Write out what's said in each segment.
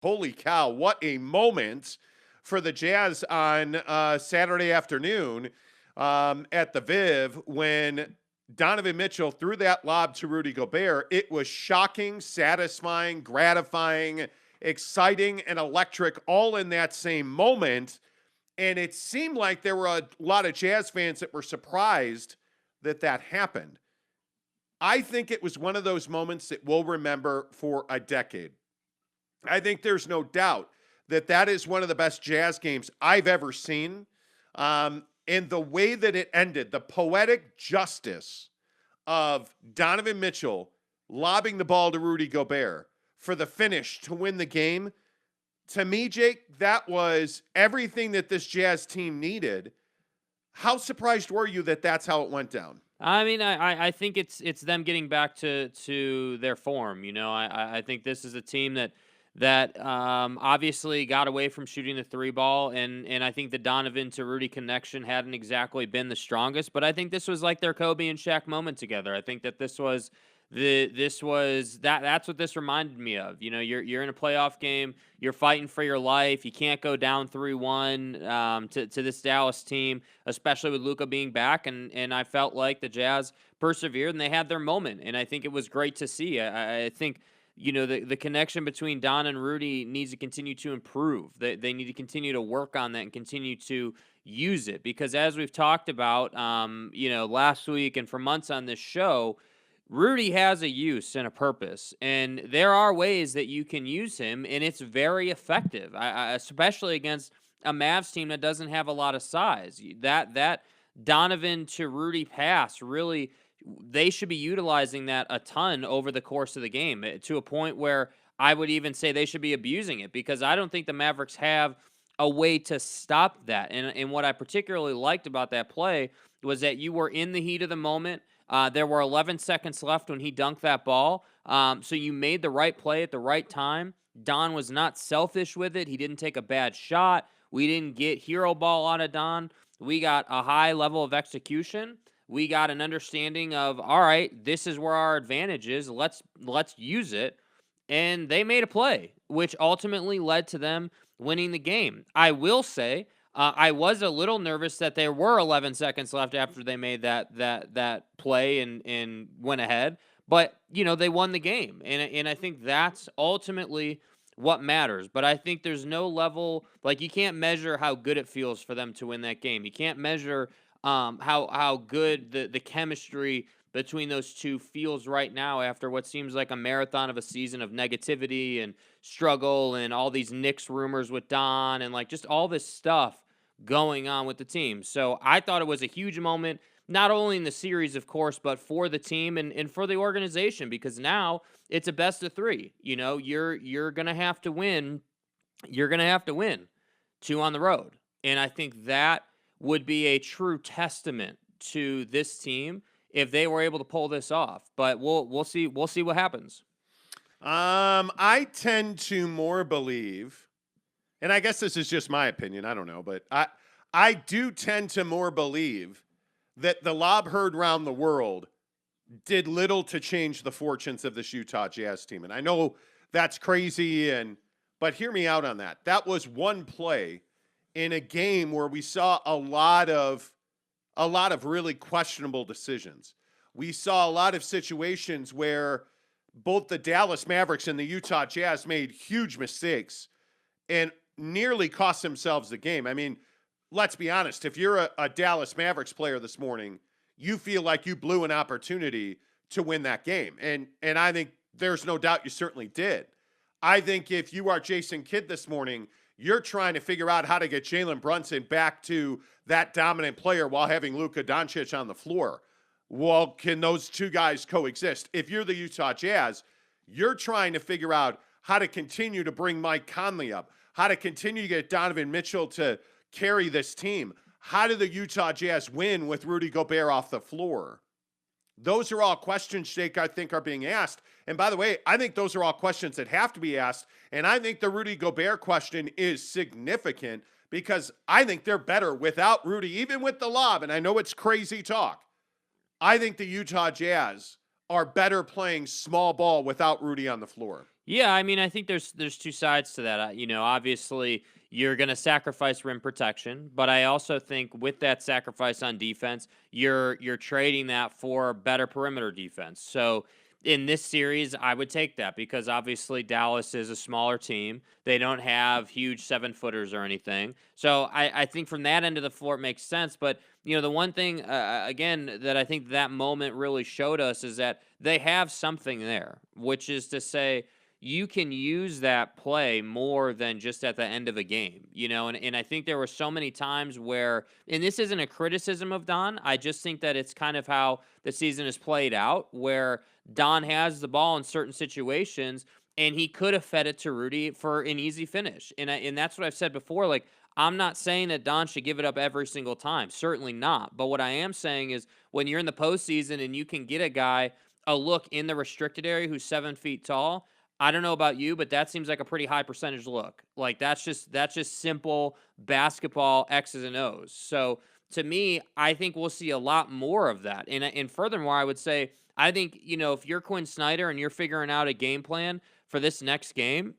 Holy cow, what a moment for the Jazz on Saturday afternoon at the Viv when Donovan Mitchell threw that lob to Rudy Gobert. It was shocking, satisfying, gratifying, exciting, and electric all in that same moment. And it seemed like there were a lot of Jazz fans that were surprised that that happened. I think it was one of those moments that we'll remember for a decade. I think there's no doubt that that is one of the best Jazz games I've ever seen. And the way that it ended, the poetic justice of Donovan Mitchell lobbing the ball to Rudy Gobert for the finish to win the game, to me, Jake, that was everything that this Jazz team needed. How surprised were you that that's how it went down? I mean, I think it's them getting back to their form. I think this is a team that obviously got away from shooting the three ball, and I think the Donovan to Rudy connection hadn't exactly been the strongest, but I think this was like their Kobe and Shaq moment together. I think that that's what this reminded me of. You're in a playoff game, you're fighting for your life, you can't go down 3-1 to this Dallas team, especially with Luka being back, and I felt like the Jazz persevered and they had their moment, and I think it was great to see. I think the connection between Don and Rudy needs to continue to improve. They need to continue to work on that and continue to use it, because as we've talked about, last week and for months on this show, Rudy has a use and a purpose, and there are ways that you can use him, and it's very effective, especially against a Mavs team that doesn't have a lot of size. That Donovan to Rudy pass, really, they should be utilizing that a ton over the course of the game, to a point where I would even say they should be abusing it, because I don't think the Mavericks have a way to stop that. And what I particularly liked about that play was that you were in the heat of the moment. There were 11 seconds left when he dunked that ball. So you made the right play at the right time. Don was not selfish with it. He didn't take a bad shot. We didn't get hero ball out of Don. We got a high level of execution. We got an understanding of, all right, this is where our advantage is. Let's use it. And they made a play, which ultimately led to them winning the game. I will say, I was a little nervous that there were 11 seconds left after they made that play and went ahead, but they won the game, and I think that's ultimately what matters. But I think there's no level, like, you can't measure how good it feels for them to win that game. You can't measure how good the chemistry between those two feels right now after what seems like a marathon of a season of negativity and struggle and all these Knicks rumors with Don and like just all this stuff going on with the team. So I thought it was a huge moment, not only in the series, of course, but for the team and for the organization, because now it's a best of three. You're gonna have to win. You're gonna have to win two on the road. And I think that would be a true testament to this team if they were able to pull this off. But we'll see what happens. I tend to more believe, and I guess this is just my opinion, I don't know, but I do tend to more believe that the lob heard round the world did little to change the fortunes of this Utah Jazz team. And I know that's crazy, but hear me out on that. That was one play in a game where we saw a lot of really questionable decisions. We saw a lot of situations where both the Dallas Mavericks and the Utah Jazz made huge mistakes and nearly cost themselves the game. I mean, let's be honest. If you're a Dallas Mavericks player this morning, you feel like you blew an opportunity to win that game. And I think there's no doubt you certainly did. I think if you are Jason Kidd this morning, you're trying to figure out how to get Jalen Brunson back to that dominant player while having Luka Doncic on the floor. Well, can those two guys coexist? If you're the Utah Jazz, you're trying to figure out how to continue to bring Mike Conley up, how to continue to get Donovan Mitchell to carry this team. How do the Utah Jazz win with Rudy Gobert off the floor? Those are all questions, Jake, I think are being asked. And by the way, I think those are all questions that have to be asked. And I think the Rudy Gobert question is significant because I think they're better without Rudy, even with the lob. And I know it's crazy talk. I think the Utah Jazz are better playing small ball without Rudy on the floor. Yeah, I mean, I think there's two sides to that. Obviously you're going to sacrifice rim protection, but I also think with that sacrifice on defense, you're trading that for better perimeter defense. So in this series, I would take that because obviously Dallas is a smaller team. They don't have huge 7-footers or anything. So I think from that end of the floor, it makes sense. But the one thing again that I think that moment really showed us is that they have something there, which is to say you can use that play more than just at the end of a game, and I think there were so many times where, and this isn't a criticism of Don, I just think that it's kind of how the season is played out, where Don has the ball in certain situations and he could have fed it to Rudy for an easy finish. And that's what I've said before. Like, I'm not saying that Don should give it up every single time. Certainly not. But what I am saying is when you're in the postseason and you can get a guy a look in the restricted area who's 7 feet tall, I don't know about you, but that seems like a pretty high percentage look. Like that's just simple basketball X's and O's. So to me, I think we'll see a lot more of that. And furthermore, I would say I think if you're Quinn Snyder and you're figuring out a game plan for this next game,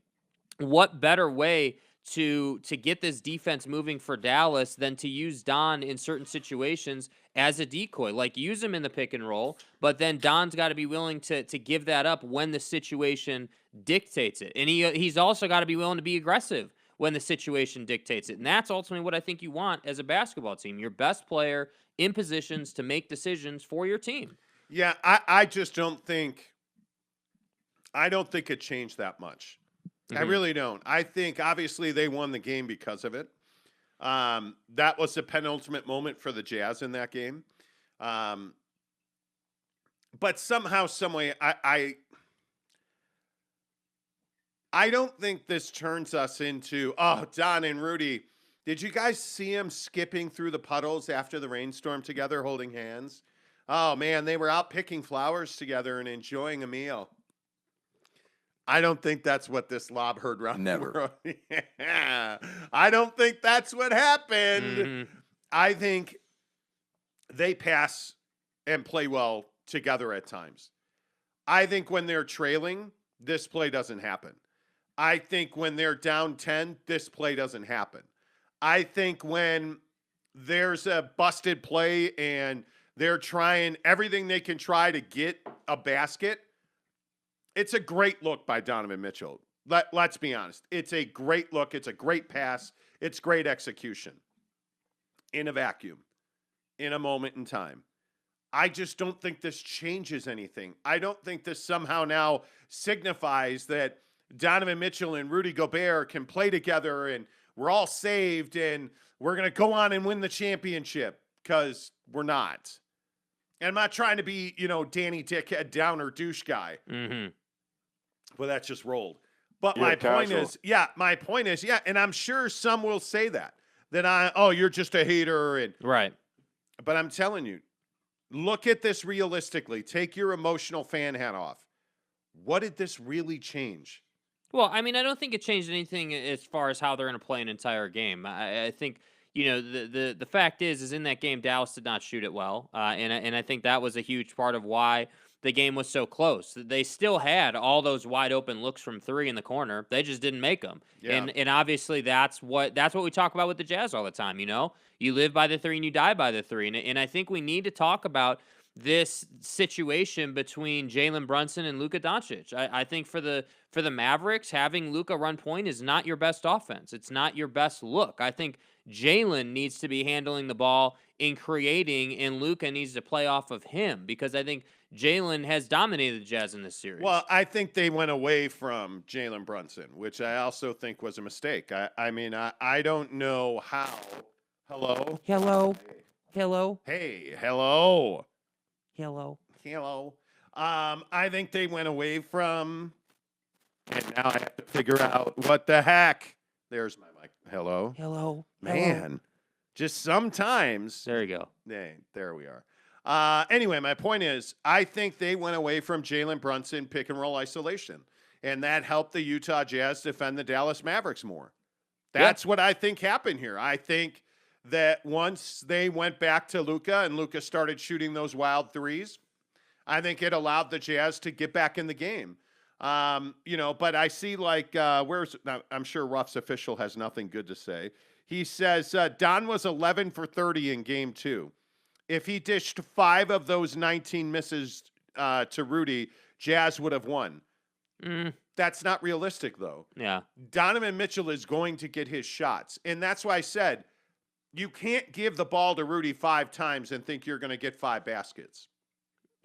what better way to get this defense moving for Dallas than to use Don in certain situations as a decoy? Like, use him in the pick and roll, but then Don's got to be willing to give that up when the situation dictates it. And he's also got to be willing to be aggressive when the situation dictates it. And that's ultimately what I think you want as a basketball team. Your best player in positions to make decisions for your team. Yeah, I just don't think it changed that much. I really don't. I think obviously they won the game because of it. That was the penultimate moment for the Jazz in that game. But somehow, someway, I don't think this turns us into, oh, Don and Rudy, did you guys see them skipping through the puddles after the rainstorm together holding hands? Oh, man, they were out picking flowers together and enjoying a meal. I don't think that's what this lob heard round. Never. Yeah. I don't think that's what happened. Mm-hmm. I think they pass and play well together at times. I think when they're trailing, this play doesn't happen. I think when they're down 10, this play doesn't happen. I think when there's a busted play and they're trying everything they can try to get a basket, it's a great look by Donovan Mitchell. Let's be honest. It's a great look. It's a great pass. It's great execution in a vacuum, in a moment in time. I just don't think this changes anything. I don't think this somehow now signifies that Donovan Mitchell and Rudy Gobert can play together and we're all saved and we're going to go on and win the championship, because we're not. And I'm not trying to be, Danny Dickhead downer douche guy. Mm-hmm. Well, that's just rolled. But Yeah, my point is, and I'm sure some will say that you're just a hater. And Right. But I'm telling you, look at this realistically. Take your emotional fan hat off. What did this really change? Well, I mean, I don't think it changed anything as far as how they're going to play an entire game. I think the fact is in that game Dallas did not shoot it well, and I think that was a huge part of why the game was so close. They still had all those wide open looks from three in the corner. They just didn't make them. Yeah. And obviously that's what we talk about with the Jazz all the time. You live by the three and you die by the three. And I think we need to talk about this situation between Jalen Brunson and Luka Doncic. I think for the Mavericks, having Luka run point is not your best offense. It's not your best look. I think Jalen needs to be handling the ball in creating, and Luka needs to play off of him, because I think Jalen has dominated the Jazz in this series. Well, I think they went away from Jalen Brunson, which I also think was a mistake. I don't know how. Hello? Hello. Hello. Hey, hello. Hello. Hello. I think they went away from, and now I have to figure out what the heck. There's my mic. Hello. Hello. Man, just sometimes. There you go. Hey, there we are. Anyway, my point is, I think they went away from Jalen Brunson pick and roll isolation, and that helped the Utah Jazz defend the Dallas Mavericks more. That's what I think happened here. I think that once they went back to Luka and Luka started shooting those wild threes, I think it allowed the Jazz to get back in the game. But I see I'm sure Ruff's official has nothing good to say. He says Don was 11 for 30 in game 2. If he dished 5 of those 19 misses to Rudy, Jazz would have won. That's not realistic, though. Yeah. Donovan Mitchell is going to get his shots. And that's why I said you can't give the ball to Rudy 5 times and think you're going to get 5 baskets.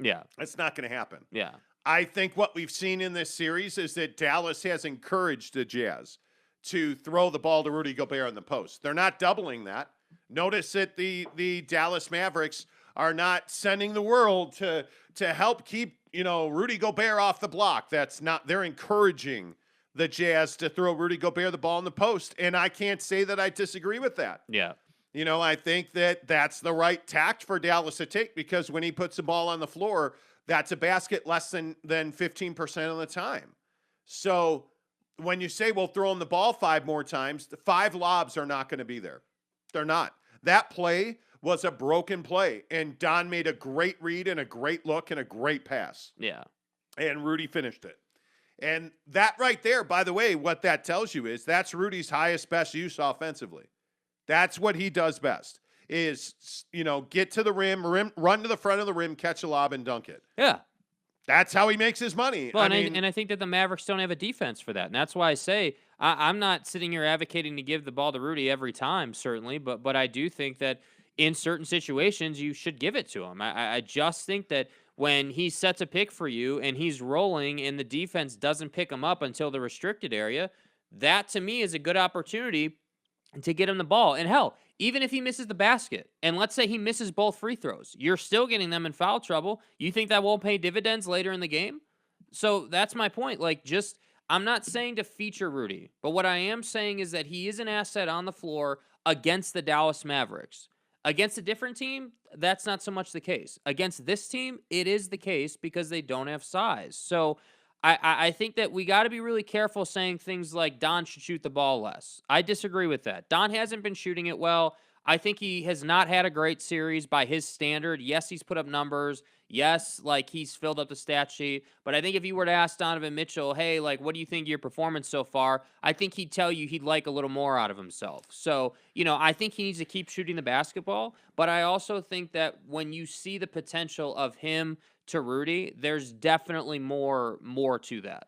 Yeah. That's not going to happen. Yeah. I think what we've seen in this series is that Dallas has encouraged the Jazz to throw the ball to Rudy Gobert in the post. They're not doubling that. Notice that the Dallas Mavericks are not sending the world to help keep, Rudy Gobert off the block. They're encouraging the Jazz to throw Rudy Gobert the ball in the post. And I can't say that I disagree with that. Yeah. I think that that's the right tact for Dallas to take, because when he puts the ball on the floor, that's a basket less than 15% of the time. So when you say we'll throw him the ball 5 more times, the 5 lobs are not going to be there. They're not. That play was a broken play, and Don made a great read and a great look and a great pass. Yeah. And Rudy finished it. And that right there, by the way, what that tells you is that's Rudy's highest, best use offensively. That's what he does best. Is, get to the rim, run to the front of the rim, catch a lob, and dunk it. Yeah. That's how he makes his money. Well, I think that the Mavericks don't have a defense for that. And that's why I say I'm not sitting here advocating to give the ball to Rudy every time, certainly. But I do think that in certain situations, you should give it to him. I just think that when he sets a pick for you and he's rolling and the defense doesn't pick him up until the restricted area, that to me is a good opportunity to get him the ball. And hell, even if he misses the basket, and let's say he misses both free throws, you're still getting them in foul trouble. You think that won't pay dividends later in the game? So that's my point. I'm not saying to feature Rudy, but what I am saying is that he is an asset on the floor against the Dallas Mavericks. Against a different team, that's not so much the case. Against this team, it is the case because they don't have size. So I think that we got to be really careful saying things like Don should shoot the ball less. I disagree with that. Don hasn't been shooting it well. I think he has not had a great series by his standard. Yes, he's put up numbers. Yes, he's filled up the stat sheet. But I think if you were to ask Donovan Mitchell, hey, what do you think of your performance so far? I think he'd tell you he'd like a little more out of himself. So, I think he needs to keep shooting the basketball. But I also think that when you see the potential of him to Rudy, there's definitely more to that.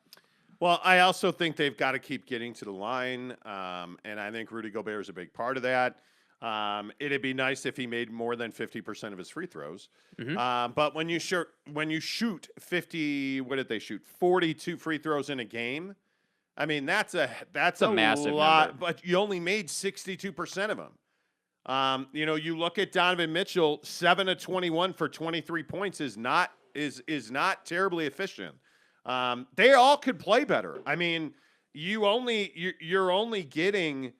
Well, I also think they've got to keep getting to the line, and I think Rudy Gobert is a big part of that. It'd be nice if he made more than 50% of his free throws. Mm-hmm. But when you shoot 50, what did they shoot? 42 free throws in a game. I mean, that's a massive lot, number. but you only made 62% of them. You look at Donovan Mitchell, 7 of 21 for 23 points is not terribly efficient. They all could play better. I mean, you're only getting,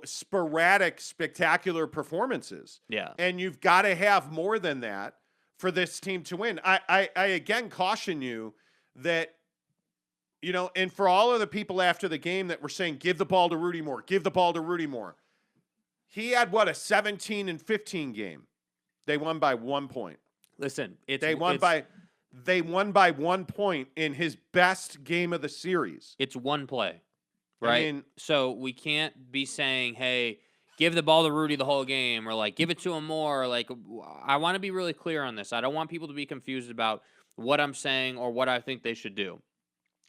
sporadic, spectacular performances. Yeah. And you've got to have more than that for this team to win. I again caution you that, and for all of the people after the game that were saying, give the ball to Rudy more, give the ball to Rudy more. He had a 17-15 game. They won by 1 point. Listen, they won by 1 point in his best game of the series. It's one play, right? So we can't be saying, hey, give the ball to Rudy the whole game, or give it to him more. I want to be really clear on this. I don't want people to be confused about what I'm saying or what I think they should do.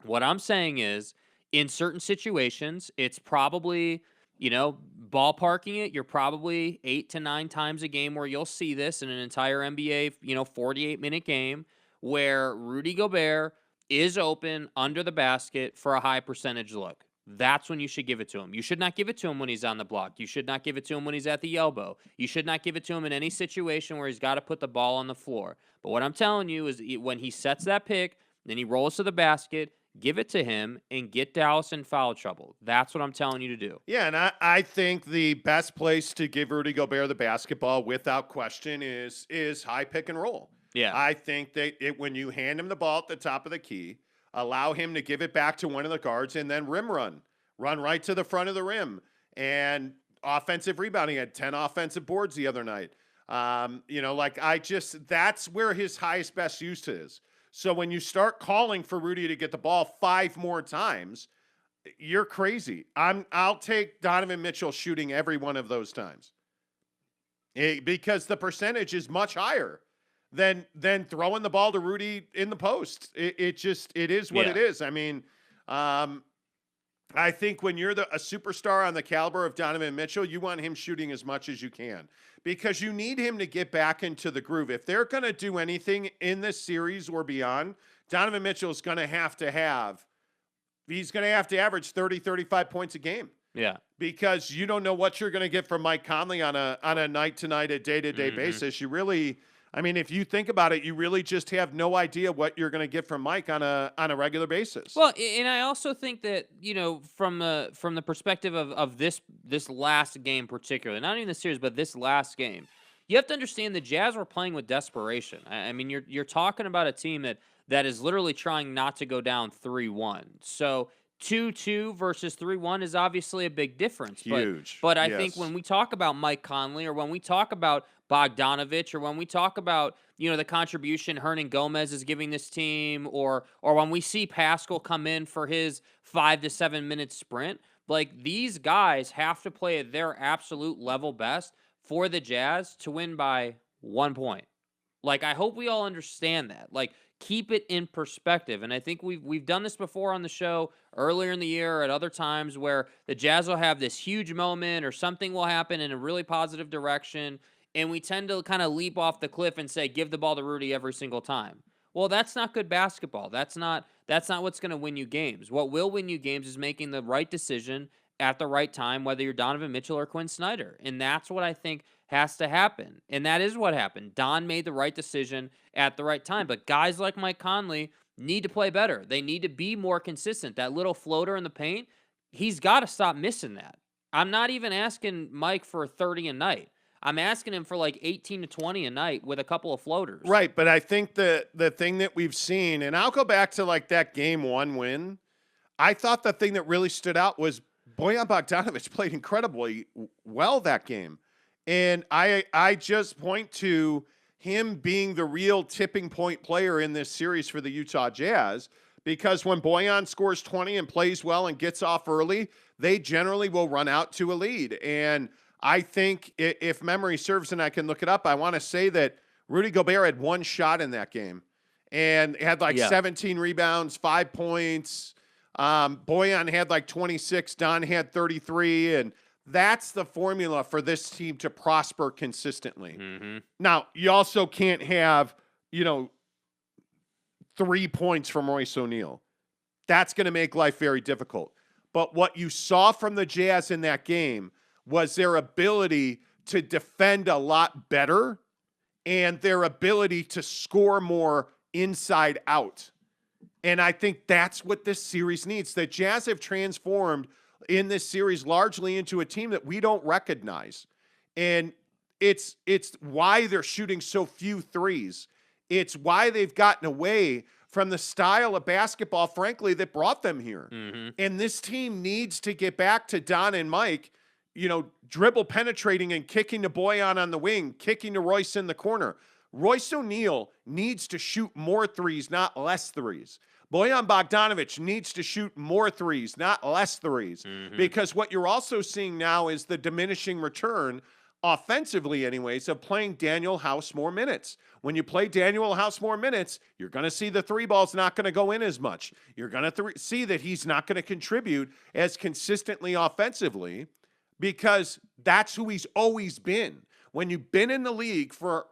What I'm saying is, in certain situations, it's probably, ballparking it, you're probably 8 to 9 times a game where you'll see this in an entire NBA, 48-minute game where Rudy Gobert is open under the basket for a high percentage look. That's when you should give it to him. You should not give it to him when he's on the block. You should not give it to him when he's at the elbow. You should not give it to him in any situation where he's got to put the ball on the floor. But what I'm telling you is when he sets that pick, then he rolls to the basket, give it to him, and get Dallas in foul trouble. That's what I'm telling you to do. Yeah, and I think the best place to give Rudy Gobert the basketball, without question, is high pick and roll. Yeah. I think that when you hand him the ball at the top of the key, allow him to give it back to one of the guards, and then rim run right to the front of the rim, and offensive rebounding. He had 10 offensive boards the other night. That's where his highest best use is. So when you start calling for Rudy to get the ball 5 more times, you're crazy. I'll take Donovan Mitchell shooting every one of those times. Because the percentage is much higher than throwing the ball to Rudy in the post. It is what it is. I mean, I think when you're a superstar on the caliber of Donovan Mitchell, you want him shooting as much as you can because you need him to get back into the groove. If they're going to do anything in this series or beyond, Donovan Mitchell is going to have to average 30, 35 points a game. Yeah. Because you don't know what you're going to get from Mike Conley on a night-to-night, a day-to-day basis. You really, I mean, if you think about it, you really just have no idea what you're going to get from Mike on a regular basis. Well, and I also think that, from the perspective of this last game particularly, not even the series, but this last game, you have to understand the Jazz were playing with desperation. I mean, you're talking about a team that is literally trying not to go down 3-1. So 2-2 versus 3-1 is obviously a big difference. Huge. But I think when we talk about Mike Conley or when we talk about Bogdanovich or when we talk about, the contribution Hernan Gomez is giving this team or when we see Pascal come in for his 5 to 7 minute sprint, like these guys have to play at their absolute level best for the Jazz to win by 1 point. Like, I hope we all understand that. Like, keep it in perspective. And I think we've done this before on the show earlier in the year at other times where the Jazz will have this huge moment or something will happen in a really positive direction. And we tend to kind of leap off the cliff and say, give the ball to Rudy every single time. Well, that's not good basketball. That's not what's going to win you games. What will win you games is making the right decision at the right time, whether you're Donovan Mitchell or Quinn Snyder. And that's what I think has to happen. And that is what happened. Don made the right decision at the right time. But guys like Mike Conley need to play better. They need to be more consistent. That little floater in the paint, he's got to stop missing that. I'm not even asking Mike for 30 a night. I'm asking him for like 18 to 20 a night with a couple of floaters. Right, but I think the thing that we've seen, and I'll go back to like that game 1 win, I thought the thing that really stood out was Bojan Bogdanović played incredibly well that game. And I just point to him being the real tipping point player in this series for the Utah Jazz because when Bojan scores 20 and plays well and gets off early, they generally will run out to a lead. And I think if memory serves, and I can look it up, I want to say that Rudy Gobert had 1 shot in that game and had 17 rebounds, 5 points. Bojan had 26. Don had 33. And that's the formula for this team to prosper consistently. Mm-hmm. Now, you also can't have, 3 points from Royce O'Neal. That's going to make life very difficult. But what you saw from the Jazz in that game was their ability to defend a lot better and their ability to score more inside out. And I think that's what this series needs. The Jazz have transformed in this series largely into a team that we don't recognize. And it's why they're shooting so few threes. It's why they've gotten away from the style of basketball, frankly, that brought them here. Mm-hmm. And this team needs to get back to Don and Mike, dribble penetrating and kicking to Bojan on the wing, kicking to Royce in the corner. Royce O'Neal needs to shoot more threes, not less threes. Bojan Bogdanović needs to shoot more threes, not less threes. Mm-hmm. Because what you're also seeing now is the diminishing return, offensively anyways, of playing Daniel House more minutes. When you play Daniel House more minutes, you're going to see the 3 ball's not going to go in as much. You're going to see that he's not going to contribute as consistently offensively because that's who he's always been. When you've been in the league for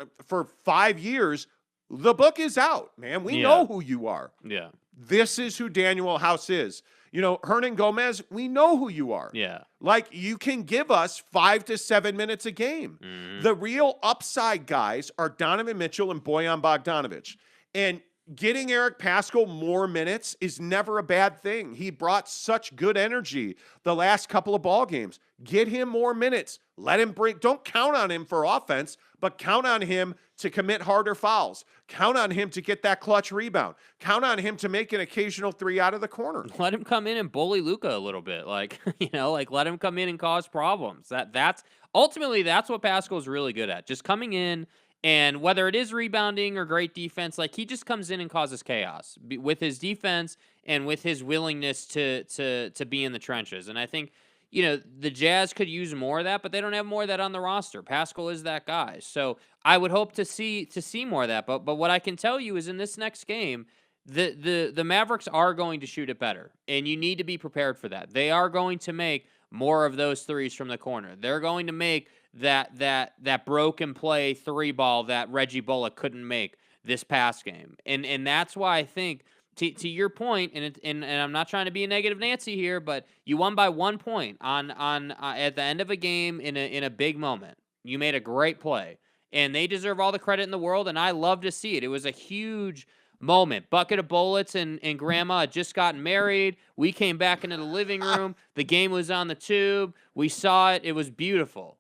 5 years, the book is out, man. We know who you are. Yeah. This is who Daniel House is. Hernan Gomez, we know who you are. Yeah. You can give us 5 to 7 minutes a game. Mm-hmm. The real upside guys are Donovan Mitchell and Bojan Bogdanović. And getting Eric Pascal more minutes is never a bad thing. He brought such good energy the last couple of ball games. Get him more minutes. Let him don't count on him for offense, but count on him to commit harder fouls. Count on him to get that clutch rebound. Count on him to make an occasional 3 out of the corner. Let him come in and bully Luka a little bit. Let him come in and cause problems. That's ultimately what Pascal's really good at. Just coming in And whether it is rebounding or great defense, like he just comes in and causes chaos with his defense and with his willingness to be in the trenches. And I think, the Jazz could use more of that, but they don't have more of that on the roster. Pascal is that guy. So I would hope to see more of that. But what I can tell you is in this next game, the Mavericks are going to shoot it better, and you need to be prepared for that. They are going to make more of those threes from the corner. They're going to make that broken play 3-ball that Reggie Bullock couldn't make this past game. And that's why I think to your point, and I'm not trying to be a negative Nancy here, but you won by 1 point on at the end of a game in a big moment. You made a great play, and they deserve all the credit in the world, and I love to see it. It was a huge moment. Bucket of bullets, and Grandma had just gotten married. We came back into the living room. The game was on the tube. We saw it. It was beautiful,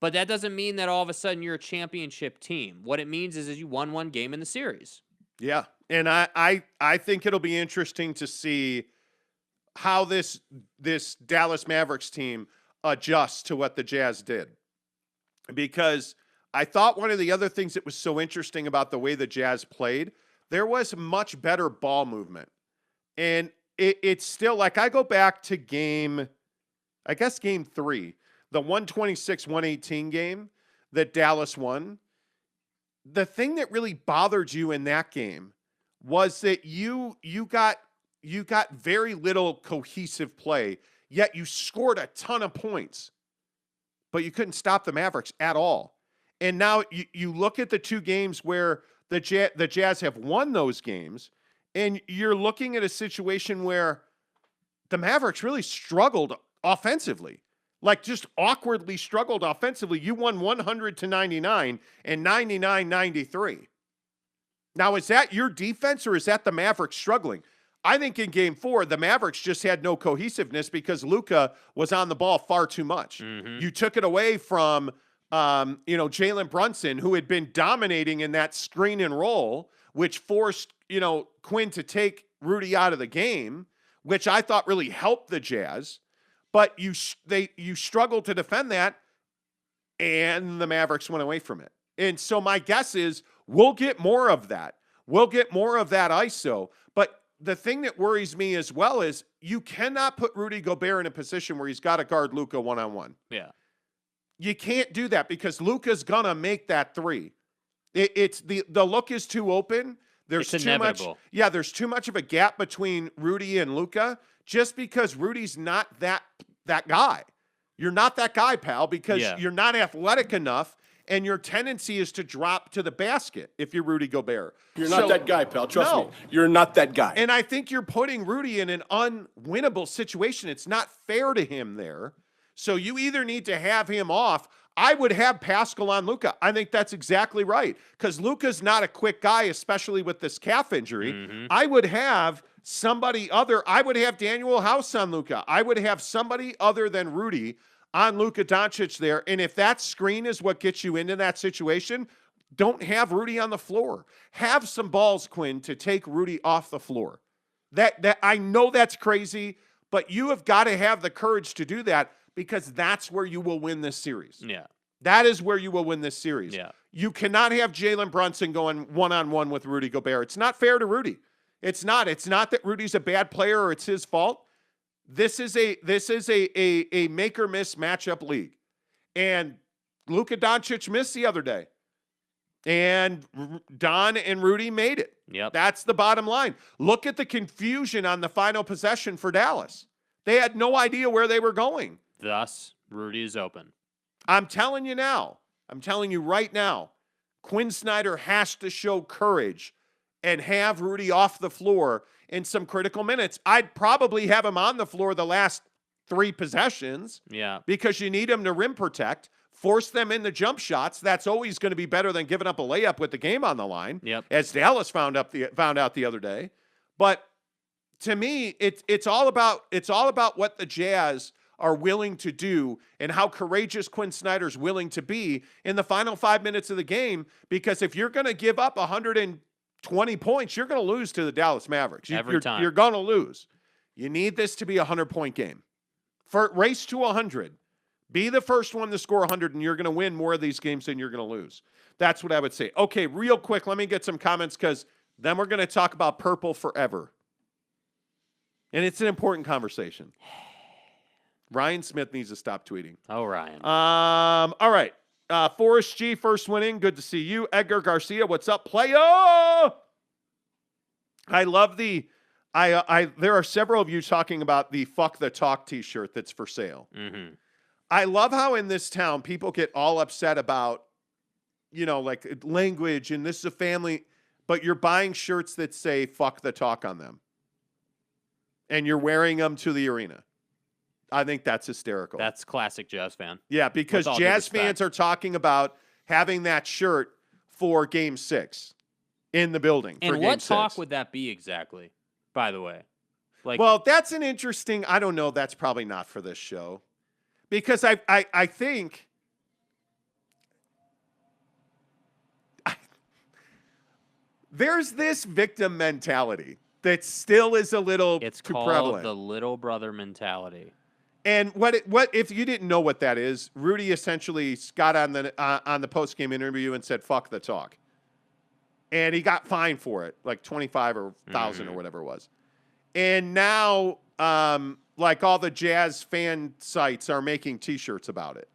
But that doesn't mean that all of a sudden you're a championship team. What it means is you won one game in the series. Yeah, and I think it'll be interesting to see how this Dallas Mavericks team adjusts to what the Jazz did. Because I thought one of the other things that was so interesting about the way the Jazz played, there was much better ball movement. And it's still, like, I go back to game 3, the 126-118 game that Dallas won. The thing that really bothered you in that game was that you got very little cohesive play, yet you scored a ton of points, but you couldn't stop the Mavericks at all. And now you look at the 2 games where the Jazz have won those games, and you're looking at a situation where the Mavericks really struggled offensively. Like, just awkwardly struggled offensively. You won 100-99 and 99-93. Now, is that your defense, or is that the Mavericks struggling? I think in game 4, the Mavericks just had no cohesiveness because Luka was on the ball far too much. Mm-hmm. You took it away from, Jalen Brunson, who had been dominating in that screen and roll, which forced, Quinn to take Rudy out of the game, which I thought really helped the Jazz. But you struggled to defend that, and the Mavericks went away from it. And so my guess is we'll get more of that. We'll get more of that ISO. But the thing that worries me as well is you cannot put Rudy Gobert in a position where he's got to guard Luka one-on-one. Yeah. You can't do that because Luka's going to make that 3. It's the look is too open. There's it's too inevitable. much. Yeah, there's too much of a gap between Rudy and Luka. Just because Rudy's not that guy. You're not that guy, pal, because you're not athletic enough, and your tendency is to drop to the basket if you're Rudy Gobert. You're not that guy, pal. Trust me. You're not that guy. And I think you're putting Rudy in an unwinnable situation. It's not fair to him there. So you either need to have him off. I would have Pascal on Luka. I think that's exactly right, because Luka's not a quick guy, especially with this calf injury. Mm-hmm. I would have somebody other. I would have Daniel House on Luka. I would have somebody other than Rudy on Luka Doncic there. And if that screen is what gets you into that situation, don't have Rudy on the floor. Have some balls, Quinn, to take Rudy off the floor. That I know that's crazy, but you have got to have the courage to do that, because that's where you will win this series. Yeah. That is where you will win this series. Yeah. You cannot have Jalen Brunson going one-on-one with Rudy Gobert. It's not fair to Rudy. It's not. It's not that Rudy's a bad player or it's his fault. This is a make or miss matchup league. And Luka Doncic missed the other day. And Don and Rudy made it. Yep. That's the bottom line. Look at the confusion on the final possession for Dallas. They had no idea where they were going. Thus, Rudy is open. I'm telling you now. I'm telling you right now. Quinn Snyder has to show courage and have Rudy off the floor in some critical minutes. I'd probably have him on the floor the last 3 possessions. Yeah. Because you need him to rim protect, force them into jump shots. That's always going to be better than giving up a layup with the game on the line. Yep. As Dallas found out the other day. But to me, it's all about what the Jazz are willing to do and how courageous Quinn Snyder's willing to be in the final 5 minutes of the game. Because if you're going to give up 120 points, you're going to lose to the Dallas Mavericks. Every time. You're going to lose. You need this to be a 100-point game. For race to 100, Be the first one to score 100, and you're going to win more of these games than you're going to lose. That's what I would say. Okay, real quick, let me get some comments because then we're going to talk about purple forever. And it's an important conversation. Ryan Smith needs to stop tweeting. Oh, Ryan. All right. Forrest G, first winning. Good to see you. Edgar Garcia, what's up, playa? I love there are several of you talking about the Fuck the Talk t-shirt that's for sale. Mm-hmm. I love how in this town people get all upset about, like language and this is a family, but you're buying shirts that say Fuck the Talk on them. And you're wearing them to the arena. I think that's hysterical. That's classic Jazz fan. Yeah, because Jazz fans are talking about having that shirt for Game 6 in the building. And what talk would that be exactly, by the way? Well, that's an interesting, I don't know, that's probably not for this show. Because I think there's this victim mentality that still is a little it's too called prevalent. The little brother mentality. And what if you didn't know what that is? Rudy essentially got on the post game interview and said "fuck the talk," and he got fined for it, like 25 or 1,000 or whatever it was. And now, like all the Jazz fan sites are making T-shirts about it,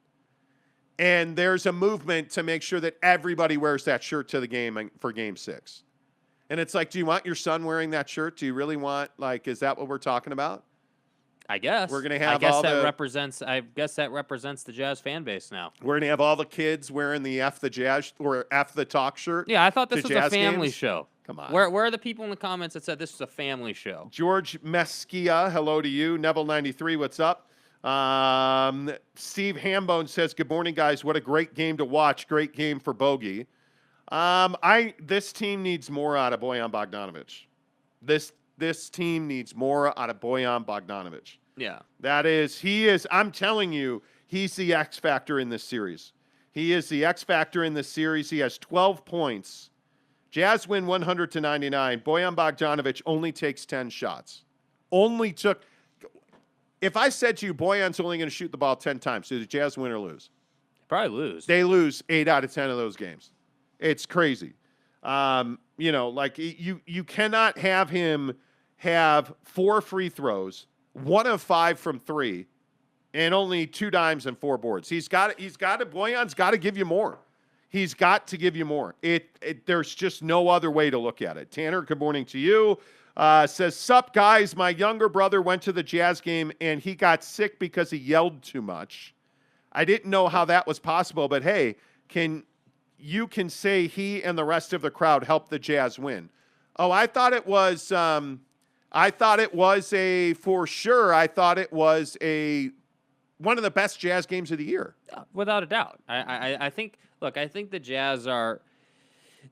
and there's a movement to make sure that everybody wears that shirt to the game for Game 6. And it's like, do you want your son wearing that shirt? Do you really want, is that what we're talking about? I guess. We're going to have I guess that represents the Jazz fan base now. We're going to have all the kids wearing the F the Jazz or F the Talk shirt. Yeah, I thought this was a family games? show. Come on. Where are the people in the comments that said this was a family show? George Mesquia, hello to you. Neville93, what's up? Steve Hambone says, good morning, guys. What a great game to watch. Great game for Bogey. This team needs more out of Bojan Bogdanovic. This team needs more out of Bojan Bogdanovic. Yeah. I'm telling you, he's the X factor in this series. He is the X factor in this series. He has 12 points. Jazz win 100-99. Bojan Bogdanovic only takes 10 shots. If I said to you, Bojan's only going to shoot the ball 10 times, do the Jazz win or lose? Probably lose. They lose 8 out of 10 of those games. It's crazy. You cannot have him have 4 free throws, 1 of 5 from 3, and only 2 dimes and 4 boards. Bojan's got to give you more. He's got to give you more. There's just no other way to look at it. Tanner, good morning to you. Says, sup, guys. My younger brother went to the Jazz game, and he got sick because he yelled too much. I didn't know how that was possible, but hey, you can say he and the rest of the crowd helped the Jazz win. Oh, I thought it was one of the best Jazz games of the year. Without a doubt. I think the Jazz are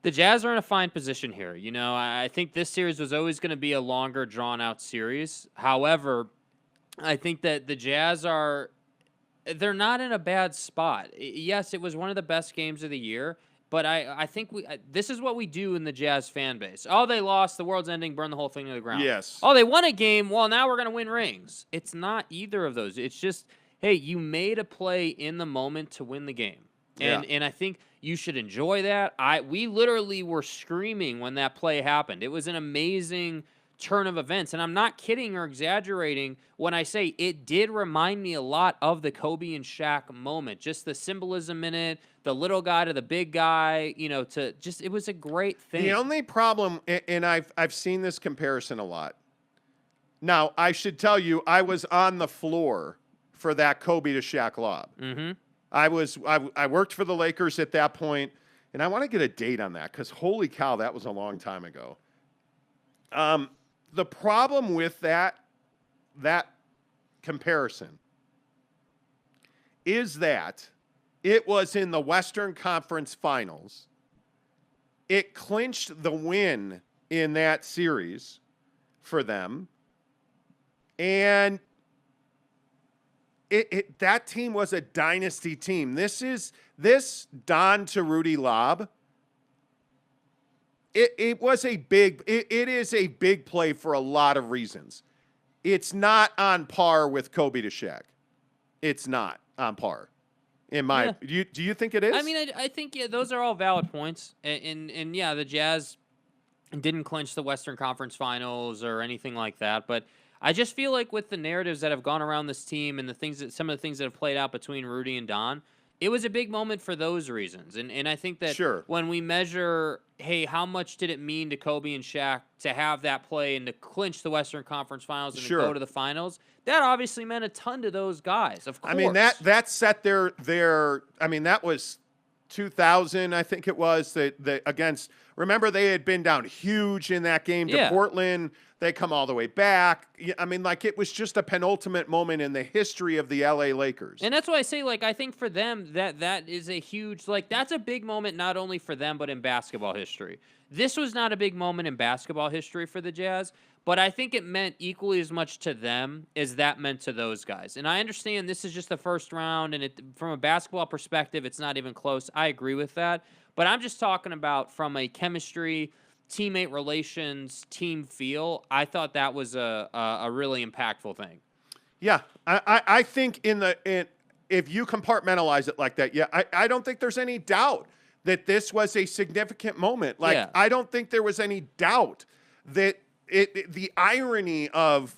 in a fine position here. I think this series was always going to be a longer, drawn-out series. However, I think that the Jazz they're not in a bad spot. Yes, it was one of the best games of the year, but I think this is what we do in the Jazz fan base. Oh, they lost, the world's ending, burn the whole thing to the ground. Yes. Oh, they won a game, well, now we're going to win rings. It's not either of those. It's just, hey, you made a play in the moment to win the game. And I think you should enjoy that. We literally were screaming when that play happened. It was an amazing turn of events. And I'm not kidding or exaggerating when I say it did remind me a lot of the Kobe and Shaq moment. Just the symbolism in it, the little guy to the big guy, it was a great thing. The only problem, and I've seen this comparison a lot. Now, I should tell you, I was on the floor for that Kobe to Shaq lob. Mm-hmm. I worked for the Lakers at that point, and I want to get a date on that because holy cow, that was a long time ago. The problem with that comparison is that it was in the Western Conference Finals. It clinched the win in that series for them. And that team was a dynasty team. This Don to Rudy lob. It is a big play for a lot of reasons. It's not on par with Kobe to Shaq. It's not. on par. Do you think it is? I mean, I think those are all valid points, and yeah, the Jazz didn't clinch the Western Conference Finals or anything like that, but I just feel like with the narratives that have gone around this team and some of the things that have played out between Rudy and Don, it was a big moment for those reasons. And I think that when we measure, hey, how much did it mean to Kobe and Shaq to have that play and to clinch the Western Conference Finals and to go to the finals, that obviously meant a ton to those guys, of course. I mean, that set their I mean, that was 2000, I think it was, that against, remember they had been down huge in that game to Portland. They come all the way back. I mean, like, it was just a penultimate moment in the history of the LA Lakers. And that's why I say, like, I think for them that is a huge, like, that's a big moment not only for them but in basketball history. This was not a big moment in basketball history for the Jazz, but I think it meant equally as much to them as that meant to those guys. And I understand this is just the first round, and from a basketball perspective, it's not even close. I agree with that. But I'm just talking about from a chemistry, teammate relations, team feel. I thought that was a really impactful thing. Yeah, I think if you compartmentalize it like that, I don't think there's any doubt that this was a significant moment. Like, I don't think there was any doubt that the irony of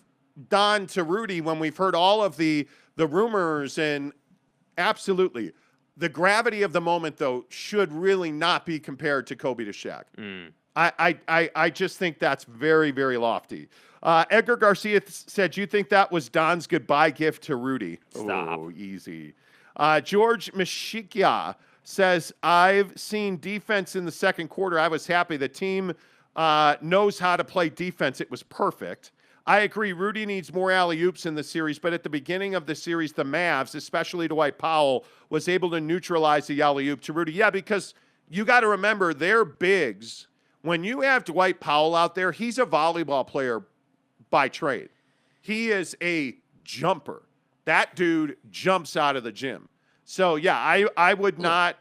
Don to Rudy when we've heard all of the rumors, and absolutely the gravity of the moment, though, should really not be compared to Kobe to Shaq. I just think that's very, very lofty. Edgar Garcia said, "Do you think that was Don's goodbye gift to Rudy?" Stop. Oh, easy. George Mashikia says, "I've seen defense in the second quarter. I was happy. The team knows how to play defense. It was perfect." I agree. Rudy needs more alley-oops in the series, but at the beginning of the series, the Mavs, especially Dwight Powell, was able to neutralize the alley-oop to Rudy. Yeah, because you got to remember, they're bigs. When you have Dwight Powell out there, he's a volleyball player by trade. He is a jumper. That dude jumps out of the gym. So yeah, I would not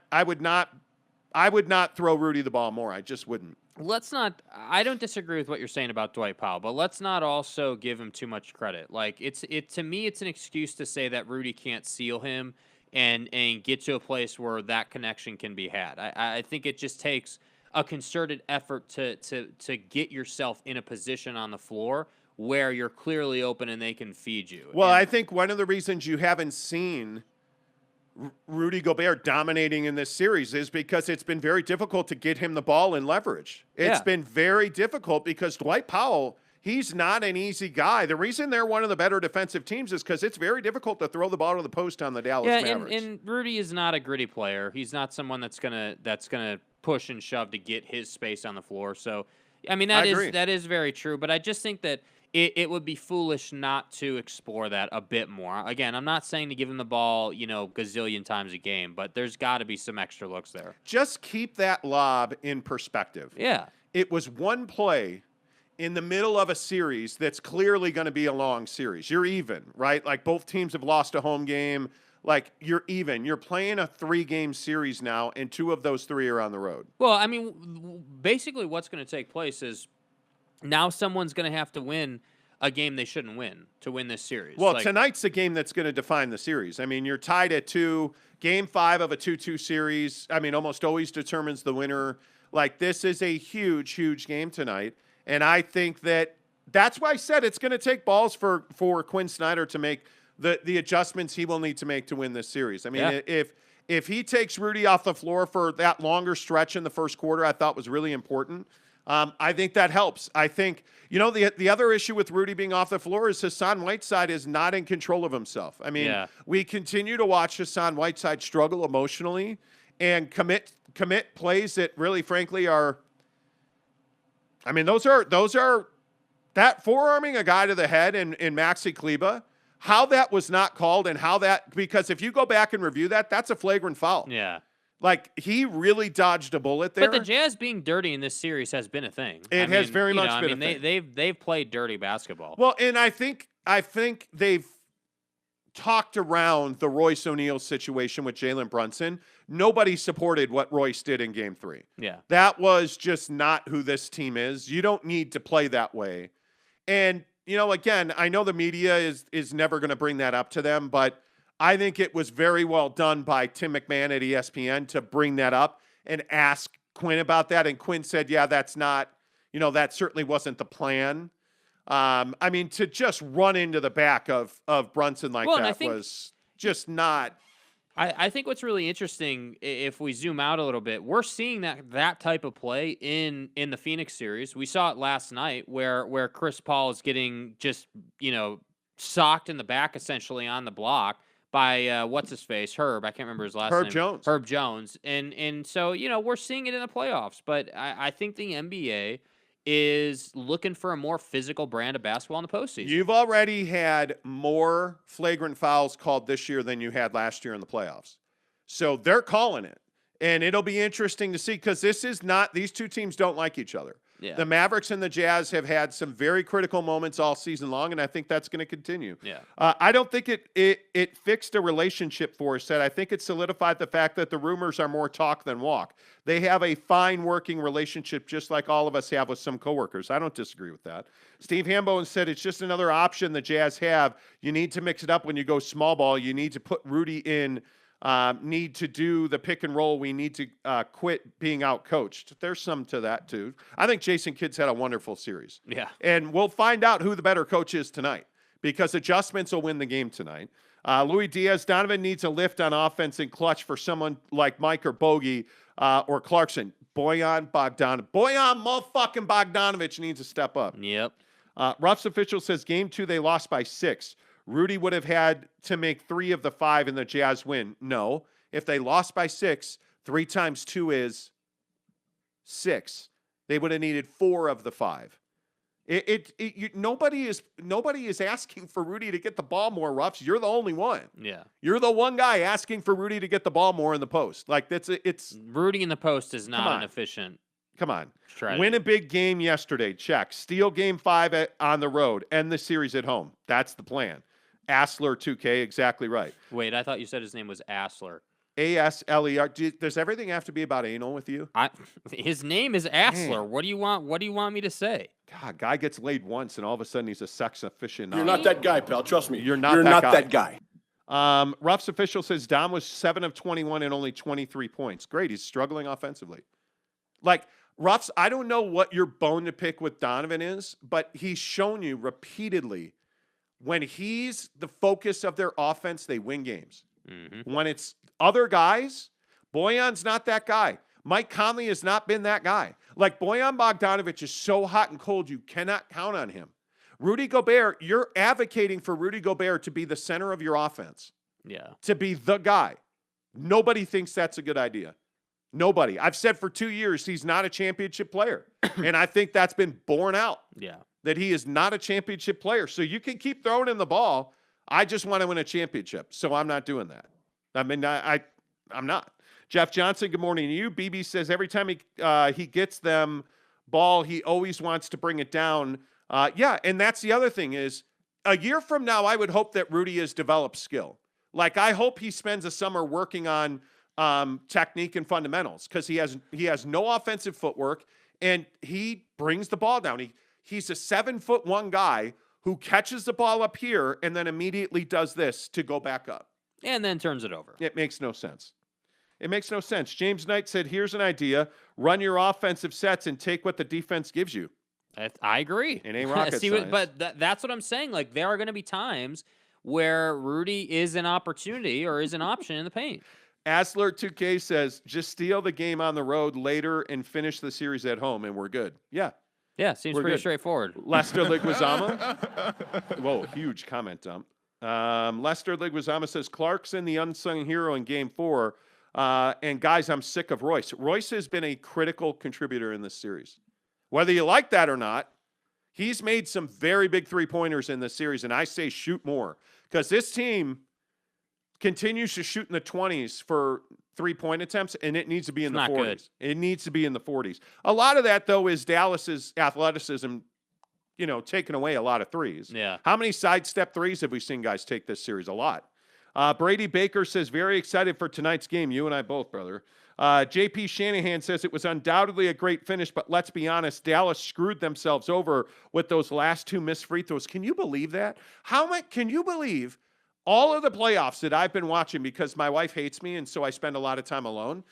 throw Rudy the ball more. I just wouldn't. I don't disagree with what you're saying about Dwight Powell, but let's not also give him too much credit. Like, to me, it's an excuse to say that Rudy can't seal him and get to a place where that connection can be had. I think it just takes a concerted effort to get yourself in a position on the floor where you're clearly open and they can feed you. Well, I think one of the reasons you haven't seen Rudy Gobert dominating in this series is because it's been very difficult to get him the ball in leverage. It's been very difficult because Dwight Powell, he's not an easy guy. The reason they're one of the better defensive teams is because it's very difficult to throw the ball to the post on the Dallas Mavericks. And Rudy is not a gritty player. He's not someone that's gonna push and shove to get his space on the floor. So, I mean, that is very true. But I just think that it would be foolish not to explore that a bit more. Again, I'm not saying to give him the ball, gazillion times a game, but there's got to be some extra looks there. Just keep that lob in perspective. Yeah. It was one play in the middle of a series that's clearly going to be a long series. You're even, right? Like, both teams have lost a home game. Like, you're even. You're playing a 3-game series now, and 2 of those 3 are on the road. Well, I mean, basically what's going to take place is now someone's going to have to win a game they shouldn't win to win this series. Well, tonight's the game that's going to define the series. I mean, you're tied at 2. Game 5 of a 2-2 series, I mean, almost always determines the winner. Like, this is a huge, huge game tonight. And I think that's why I said it's going to take balls for Quinn Snyder to make the adjustments he will need to make to win this series. I mean, if he takes Rudy off the floor for that longer stretch in the first quarter, I thought was really important. I think that helps. I think, the other issue with Rudy being off the floor is Hassan Whiteside is not in control of himself. I mean, we continue to watch Hassan Whiteside struggle emotionally and commit plays that really, frankly, are, I mean, those are that forearming a guy to the head in Maxi Kleber, how that was not called and because if you go back and review that, that's a flagrant foul. Yeah. Like, he really dodged a bullet there. But the Jazz being dirty in this series has been a thing. It has very much been a thing. They've played dirty basketball. Well, and I think they've talked around the Royce O'Neal situation with Jalen Brunson. Nobody supported what Royce did in Game 3. Yeah. That was just not who this team is. You don't need to play that way. And, again, I know the media is never going to bring that up to them, but I think it was very well done by Tim McMahon at ESPN to bring that up and ask Quinn about that. And Quinn said, yeah, that's not, that certainly wasn't the plan. I mean, to just run into the back of Brunson like that was just not. I think what's really interesting, if we zoom out a little bit, we're seeing that type of play in the Phoenix series. We saw it last night where Chris Paul is getting just, socked in the back essentially on the block by what's his face, Herb. I can't remember his last name. Herb Jones. And so, we're seeing it in the playoffs, but I think the NBA is looking for a more physical brand of basketball in the postseason. You've already had more flagrant fouls called this year than you had last year in the playoffs. So they're calling it. And it'll be interesting to see because these two teams don't like each other. Yeah. The Mavericks and the Jazz have had some very critical moments all season long, and I think that's going to continue. Yeah. I don't think it fixed a relationship for us. I think it solidified the fact that the rumors are more talk than walk. They have a fine working relationship, just like all of us have with some coworkers. I don't disagree with that. Steve Hambone said it's just another option the Jazz have. You need to mix it up when you go small ball. You need to put Rudy in. Need to do the pick and roll. We need to quit being out coached. There's some to that too. I think Jason Kidd's had a wonderful series. Yeah. And we'll find out who the better coach is tonight because adjustments will win the game tonight. Louis Diaz, Donovan needs a lift on offense and clutch for someone like Mike or Bogey or Clarkson. Bojan motherfucking Bogdanovich needs to step up. Yep. Ruff's official says game 2 they lost by 6. Rudy would have had to make 3 of the 5 in the Jazz win. No. If they lost by 6, 3 times 2 is 6. They would have needed 4 of the 5. Nobody is asking for Rudy to get the ball more, Ruffs. You're the only one. Yeah. You're the one guy asking for Rudy to get the ball more in the post. Like it's Rudy in the post is not an efficient. Come on. Strategy. Win a big game yesterday. Check. Steal game 5 on the road. End the series at home. That's the plan. Asler 2K, exactly right. Wait, I thought you said his name was Asler. Asler. Does everything have to be about anal with you? His name is Asler. Man. What do you want me to say? God, guy gets laid once and all of a sudden he's a sex aficionado. You're not that guy, pal. Trust me. You're not that guy. Ruff's official says Dom was 7 of 21 and only 23 points. Great. He's struggling offensively. Like, Ruff's, I don't know what your bone to pick with Donovan is, but he's shown you repeatedly when he's the focus of their offense, they win games. Mm-hmm. When it's other guys, Bojan's not that guy. Mike Conley has not been that guy. Like, Bojan Bogdanovich is so hot and cold, you cannot count on him. Rudy Gobert, you're advocating for Rudy Gobert to be the center of your offense. Yeah. To be the guy. Nobody thinks that's a good idea. Nobody. I've said for 2 years he's not a championship player. And I think that's been borne out. Yeah. That he is not a championship player. So you can keep throwing him the ball. I just want to win a championship. So I'm not doing that. I mean, I'm not. Jeff Johnson, good morning to you. BB says every time he gets them ball, he always wants to bring it down. Yeah, and that's the other thing is a year from now, I would hope that Rudy has developed skill. Like, I hope he spends a summer working on technique and fundamentals because he has no offensive footwork and he brings the ball down. He's a 7'1" guy who catches the ball up here and then immediately does this to go back up. And then turns it over. It makes no sense. It makes no sense. James Knight said, here's an idea. Run your offensive sets and take what the defense gives you. I agree. It ain't rocket science. But that's what I'm saying. Like, there are going to be times where Rudy is an opportunity or is an option in the paint. Asler 2K says, just steal the game on the road later and finish the series at home, and we're good. Yeah. Yeah, seems pretty straightforward. Lester Liguizamo. Whoa, huge comment dump. Lester Liguizamo says, Clarkson, the unsung hero in game 4. And guys, I'm sick of Royce. Royce has been a critical contributor in this series. Whether you like that or not, he's made some very big three-pointers in this series, and I say shoot more. Because this team continues to shoot in the 20s for three-point attempts, and it needs to be in the 40s. Good. It needs to be in the 40s. A lot of that, though, is Dallas's athleticism, taking away a lot of threes. Yeah. How many sidestep threes have we seen guys take this series? A lot. Brady Baker says, very excited for tonight's game. You and I both, brother. JP Shanahan says it was undoubtedly a great finish, but let's be honest, Dallas screwed themselves over with those last 2 missed free throws. Can you believe that? Can you believe all of the playoffs that I've been watching, because my wife hates me and so I spend a lot of time alone.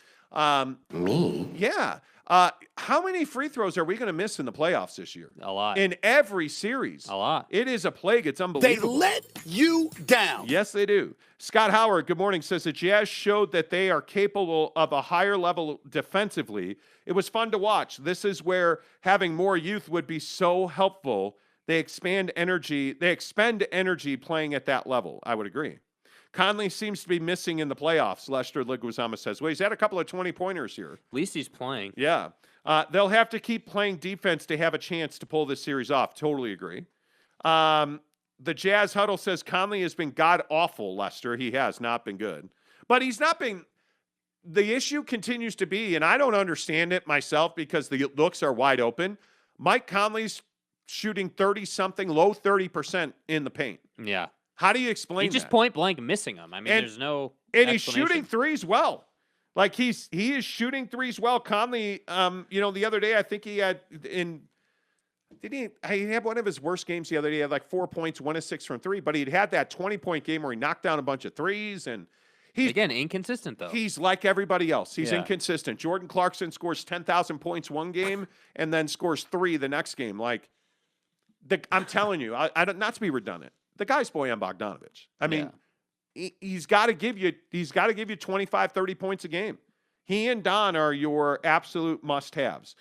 Me? Yeah. How many free throws are we going to miss in the playoffs this year? A lot. In every series. A lot. It is a plague. It's They unbelievable. let you down. Yes, they do. Scott Howard, good morning, says the Jazz showed that they are capable of a higher level defensively. It was fun to watch. This is where having more youth would be so helpful. They expend energy playing at that level. I would agree. Conley seems to be missing in the playoffs. Lester Liguizamo says, well, he's had a couple of 20-pointers here. At least he's playing. Yeah. They'll have to keep playing defense to have a chance to pull this series off. Totally agree. The Jazz Huddle says Conley has been god-awful, Lester. He has not been good. But he's not been – the issue continues to be, and I don't understand it myself because the looks are wide open, Mike Conley's shooting 30-something, low 30% in the paint. Yeah. How do you explain He just that? point blank missing them. I mean, And- there's no And he's shooting explanation. threes well. Like he is shooting threes well. Conley, the other day I think he had he had one of his worst games the other day. He had like 4 points, 1 of 6 from 3, but he'd had that 20-point game where he knocked down a bunch of threes, and Again, inconsistent though. he's like everybody else. He's Yeah. inconsistent. Jordan Clarkson scores 10,000 points one game and then scores 3 the next game. Like I'm telling you, I don't, not to be redundant. The guy's Bojan Bogdanović. I mean, he's got to give you 25, 30 points a game. He and Don are your absolute must-haves.